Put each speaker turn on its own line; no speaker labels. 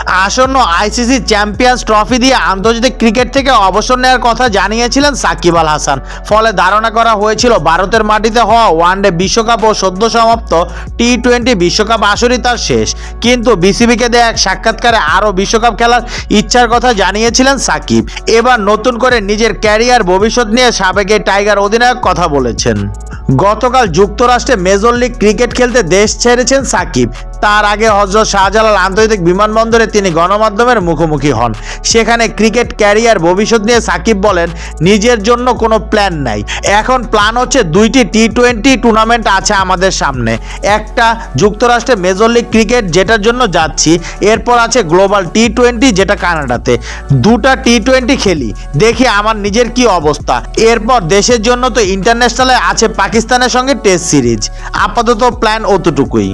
আসন্ন ICC champions trophy দিয়ে আন্তর্জাতিক ক্রিকেট থেকে অবসর নেওয়ার কথা জানিয়েছিলেন সাকিব আল হাসান। ফলে ধারণা করা হয়েছিল ভারতের মাটিতে হওয়া ওয়ানডে বিশ্বকাপ ও সদ্য সমাপ্ত টি-20 বিশ্বকাপ আসরই তার শেষ। কিন্তু বিসিবিকে দেয়া এক সাক্ষাৎকারে আরও বিশ্বকাপ খেলার ইচ্ছার কথা জানিয়েছিলেন সাকিব। এবার নতুন করে নিজের ক্যারিয়ার ভবিষ্যৎ নিয়ে সাবেক এই টাইগার অধিনায়ক কথা বলেছেন। গতকাল যুক্তরাষ্ট্রে মেজর লিগ ক্রিকেট খেলতে দেশ ছেড়েছেন সাকিব। তার আগে হযরত শাহজালাল আন্তর্জাতিক বিমানবন্দরে তিনি গণমাধ্যমের মুখোমুখি হন। সেখানে ক্রিকেট ক্যারিয়ার ভবিষ্যৎ নিয়ে সাকিব বলেন, নিজের জন্য কোনো প্ল্যান নাই, এখন প্ল্যান হচ্ছে 2টি টি-20 টুর্নামেন্ট আছে আমাদের সামনে। একটা যুক্তরাষ্ট্রে মেজর লিগ ক্রিকেট যেটার জন্য যাচ্ছি, এরপর আছে গ্লোবাল টি-20 যেটা কানাডাতে। 2টা টি-20 খেলি, দেখি আমার নিজের কি অবস্থা। এরপর দেশের জন্য তো ইন্টারন্যাশনালে আছে পাকিস্তানের সঙ্গে টেস্ট সিরিজ। আপাতত প্ল্যান অতটুকুই।